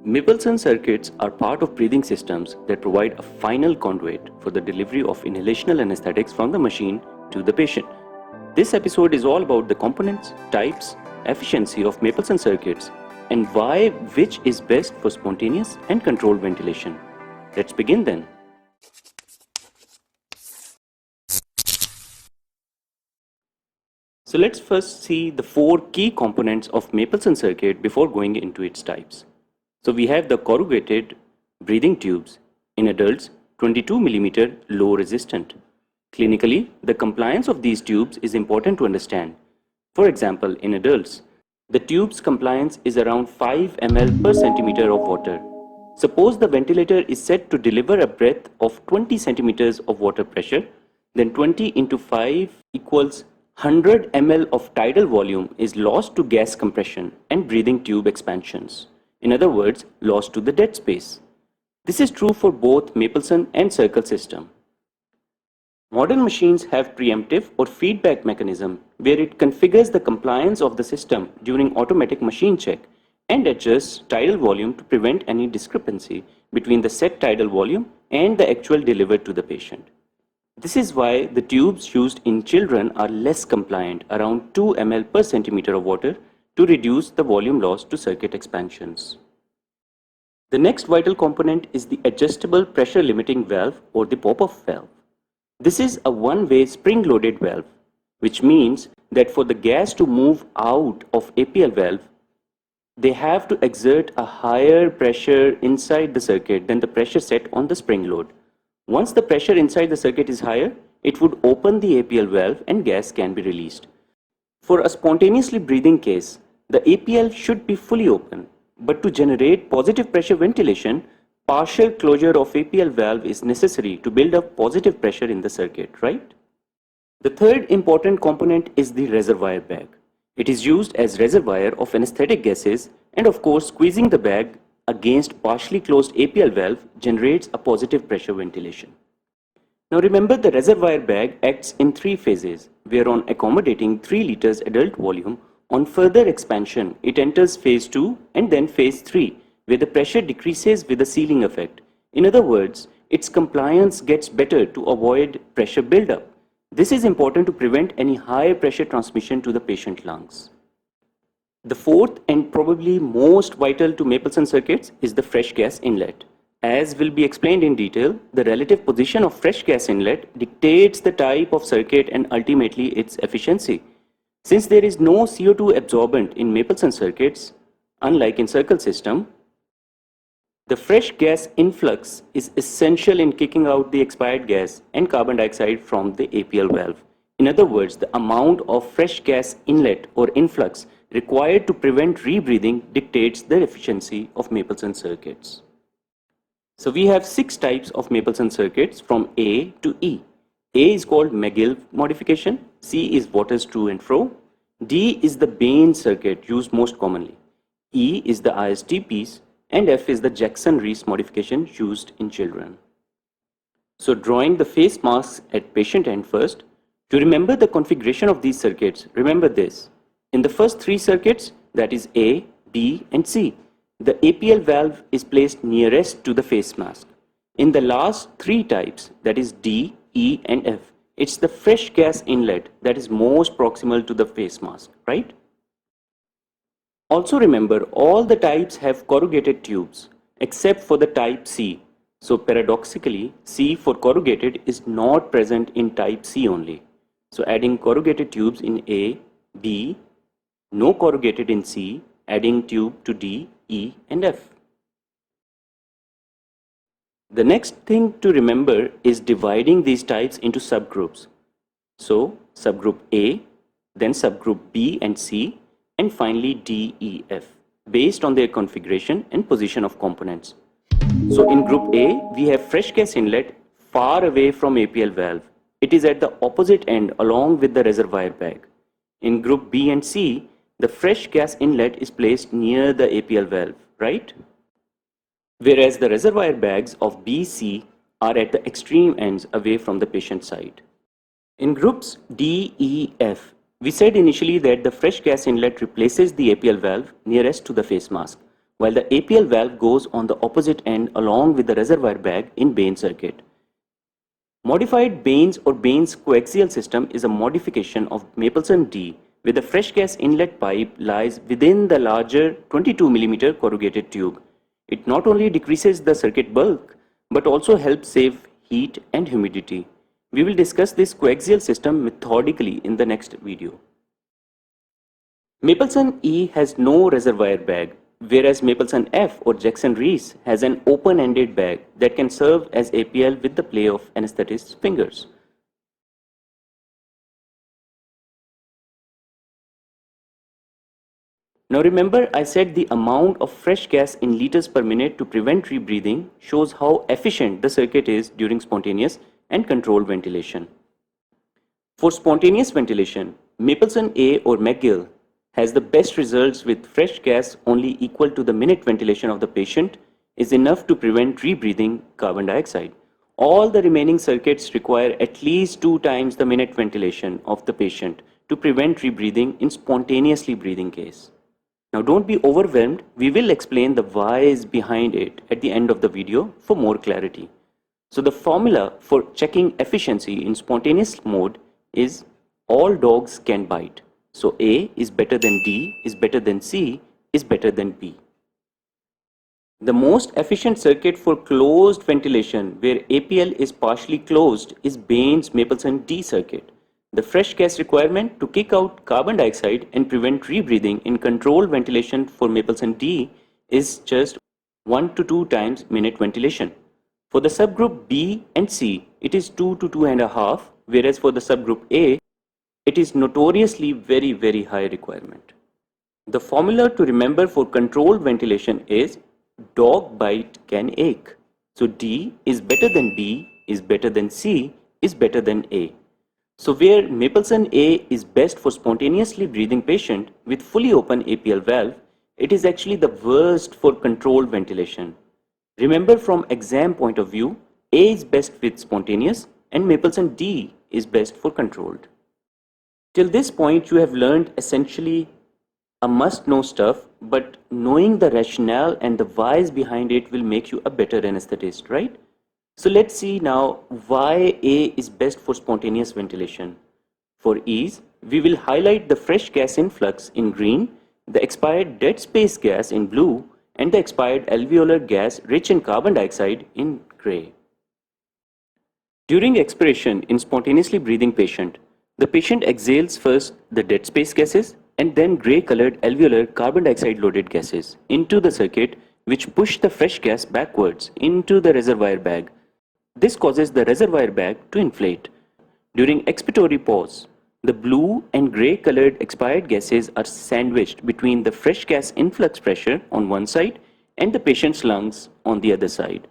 Mapleson circuits are part of breathing systems that provide a final conduit for the delivery of inhalational anesthetics from the machine to the patient. This episode is all about the components, types, efficiency of Mapleson circuits, and why which is best for spontaneous and controlled ventilation. Let's begin then. So let's first see the four key components of Mapleson circuit before going into its types. So we have the corrugated breathing tubes, in adults 22 mm low resistant. Clinically, the compliance of these tubes is important to understand. For example, in adults, the tube's compliance is around 5 ml per centimeter of water. Suppose the ventilator is set to deliver a breath of 20 centimeters of water pressure, then 20 into 5 equals 100 ml of tidal volume is lost to gas compression and breathing tube expansions. In other words, lost to the dead space. This is true for both Mapleson and Circle system. Modern machines have preemptive or feedback mechanism where it configures the compliance of the system during automatic machine check and adjusts tidal volume to prevent any discrepancy between the set tidal volume and the actual delivered to the patient. This is why the tubes used in children are less compliant, around 2 ml per centimeter of water, to reduce the volume loss to circuit expansions. The next vital component is the adjustable pressure limiting valve or the pop-off valve. This is a one-way spring-loaded valve, which means that for the gas to move out of APL valve, they have to exert a higher pressure inside the circuit than the pressure set on the spring load. Once the pressure inside the circuit is higher, it would open the APL valve and gas can be released. For a spontaneously breathing case, the APL should be fully open, but to generate positive pressure ventilation, partial closure of APL valve is necessary to build up positive pressure in the circuit, right? The third important component is the reservoir bag. It is used as reservoir of anesthetic gases, and of course squeezing the bag against partially closed APL valve generates a positive pressure ventilation. Now remember, the reservoir bag acts in three phases, where on accommodating 3 liters adult volume, on further expansion it enters phase 2 and then phase 3, where the pressure decreases with a ceiling effect. In other words, its compliance gets better to avoid pressure buildup. This is important to prevent any high pressure transmission to the patient lungs. The fourth and probably most vital to Mapleson circuits is the fresh gas inlet. As will be explained in detail, the relative position of fresh gas inlet dictates the type of circuit and ultimately its efficiency. Since there is no CO2 absorbent in Mapleson circuits, unlike in Circle system, the fresh gas influx is essential in kicking out the expired gas and carbon dioxide from the APL valve. In other words, the amount of fresh gas inlet or influx required to prevent rebreathing dictates the efficiency of Mapleson circuits. So we have 6 types of Mapleson circuits from A to E. A is called Magill modification, C is Waters to and fro, D is the Bain circuit used most commonly, E is the IST piece, and F is the Jackson-Rees modification used in children. So drawing the face masks at patient end first, to remember the configuration of these circuits, remember this. In the first 3 circuits, that is A, B and C, the APL valve is placed nearest to the face mask. In the last 3 types, that is D, E and F, it's the fresh gas inlet that is most proximal to the face mask, right? Also remember, all the types have corrugated tubes except for the type C. So paradoxically, C for corrugated is not present in type C only. So adding corrugated tubes in A, B, no corrugated in C, adding tube to D, E and F. The next thing to remember is dividing these types into subgroups. So subgroup A, then subgroup B and C, and finally D, E, F, based on their configuration and position of components. So in group A, we have fresh gas inlet far away from APL valve. It is at the opposite end along with the reservoir bag. In group B and C, the fresh gas inlet is placed near the APL valve, right? Whereas the reservoir bags of B, C are at the extreme ends away from the patient side. In groups D, E, F, we said initially that the fresh gas inlet replaces the APL valve nearest to the face mask, while the APL valve goes on the opposite end along with the reservoir bag in Bain circuit. Modified Bain's or Bain's coaxial system is a modification of Mapleson D where the fresh gas inlet pipe lies within the larger 22 mm corrugated tube. It not only decreases the circuit bulk but also helps save heat and humidity. We will discuss this coaxial system methodically in the next video. Mapleson E has no reservoir bag, whereas Mapleson F or Jackson Rees has an open-ended bag that can serve as APL with the play of anesthetist's fingers. Now remember, I said the amount of fresh gas in liters per minute to prevent rebreathing shows how efficient the circuit is during spontaneous and controlled ventilation. For spontaneous ventilation, Mapleson A or Magill has the best results with fresh gas only equal to the minute ventilation of the patient is enough to prevent rebreathing carbon dioxide. All the remaining circuits require at least 2 times the minute ventilation of the patient to prevent rebreathing in spontaneously breathing case. Now don't be overwhelmed, we will explain the whys behind it at the end of the video for more clarity. So the formula for checking efficiency in spontaneous mode is all dogs can bite. So A is better than D, is better than C, is better than B. The most efficient circuit for closed ventilation where APL is partially closed is Bain's Mapleson D circuit. The fresh gas requirement to kick out carbon dioxide and prevent rebreathing in controlled ventilation for Mapleson D is just 1 to 2 times minute ventilation. For the subgroup B and C, it is 2 to 2.5, whereas for the subgroup A, it is notoriously very high requirement. The formula to remember for controlled ventilation is dog bite can ache. So D is better than B, is better than C, is better than A. So where Mapleson A is best for spontaneously breathing patient with fully open APL valve, it is actually the worst for controlled ventilation. Remember from exam point of view, A is best with spontaneous and Mapleson D is best for controlled. Till this point you have learned essentially a must-know stuff, but knowing the rationale and the whys behind it will make you a better anesthetist, right? So let's see now why A is best for spontaneous ventilation. For ease, we will highlight the fresh gas influx in green, the expired dead space gas in blue, and the expired alveolar gas rich in carbon dioxide in gray. During expiration in spontaneously breathing patient, the patient exhales first the dead space gases and then grey-colored alveolar carbon dioxide-loaded gases into the circuit, which push the fresh gas backwards into the reservoir bag. This causes the reservoir bag to inflate. During expiratory pause, the blue and grey-colored expired gases are sandwiched between the fresh gas influx pressure on one side and the patient's lungs on the other side.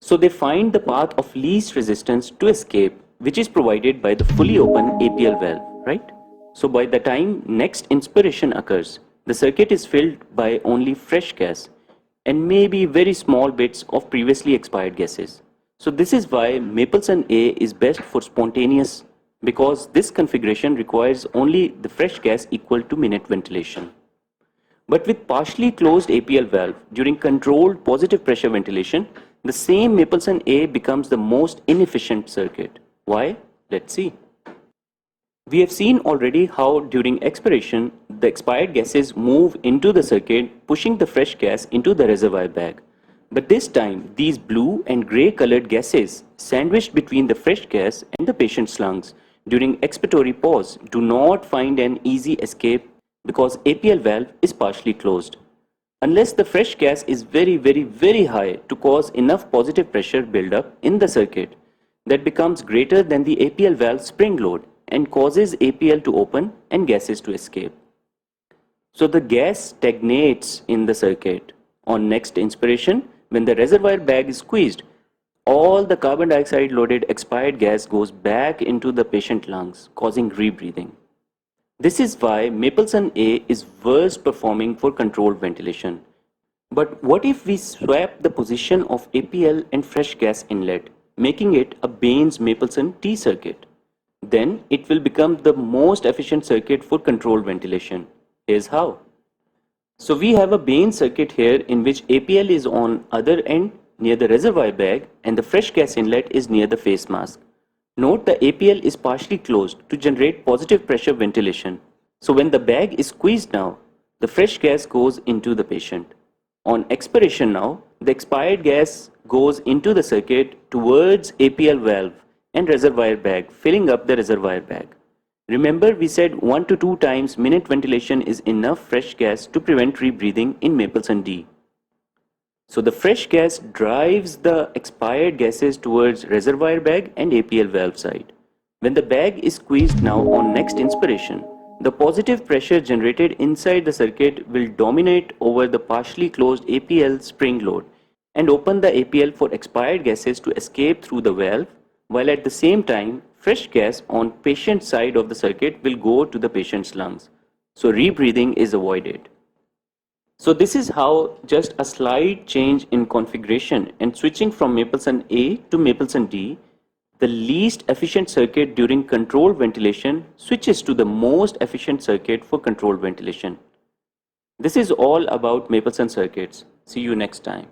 So they find the path of least resistance to escape, which is provided by the fully open APL valve, right? So by the time next inspiration occurs, the circuit is filled by only fresh gas and maybe very small bits of previously expired gases. So this is why Mapleson A is best for spontaneous, because this configuration requires only the fresh gas equal to minute ventilation. But with partially closed APL valve during controlled positive pressure ventilation, the same Mapleson A becomes the most inefficient circuit. Why? Let's see. We have seen already how during expiration, the expired gases move into the circuit, pushing the fresh gas into the reservoir bag. But this time, these blue and grey colored gases sandwiched between the fresh gas and the patient's lungs during expiratory pause do not find an easy escape because APL valve is partially closed. Unless the fresh gas is very high to cause enough positive pressure buildup in the circuit that becomes greater than the APL valve spring load and causes APL to open and gases to escape. So the gas stagnates in the circuit. On next inspiration, when the reservoir bag is squeezed, all the carbon dioxide loaded expired gas goes back into the patient lungs, causing rebreathing. This is why Mapleson A is worst performing for controlled ventilation. But what if we swap the position of APL and fresh gas inlet, making it a Bain's Mapleson T circuit? Then it will become the most efficient circuit for controlled ventilation. Here's how. So we have a Bain circuit here in which APL is on other end near the reservoir bag and the fresh gas inlet is near the face mask. Note the APL is partially closed to generate positive pressure ventilation. So when the bag is squeezed now, the fresh gas goes into the patient. On expiration now, the expired gas goes into the circuit towards APL valve and reservoir bag, filling up the reservoir bag. Remember, we said 1 to 2 times minute ventilation is enough fresh gas to prevent rebreathing in Mapleson D. So the fresh gas drives the expired gases towards reservoir bag and APL valve side. When the bag is squeezed now on next inspiration, the positive pressure generated inside the circuit will dominate over the partially closed APL spring load and open the APL for expired gases to escape through the valve, while at the same time fresh gas on patient side of the circuit will go to the patient's lungs. So rebreathing is avoided. So this is how just a slight change in configuration and switching from Mapleson A to Mapleson D, the least efficient circuit during controlled ventilation switches to the most efficient circuit for controlled ventilation. This is all about Mapleson circuits. See you next time.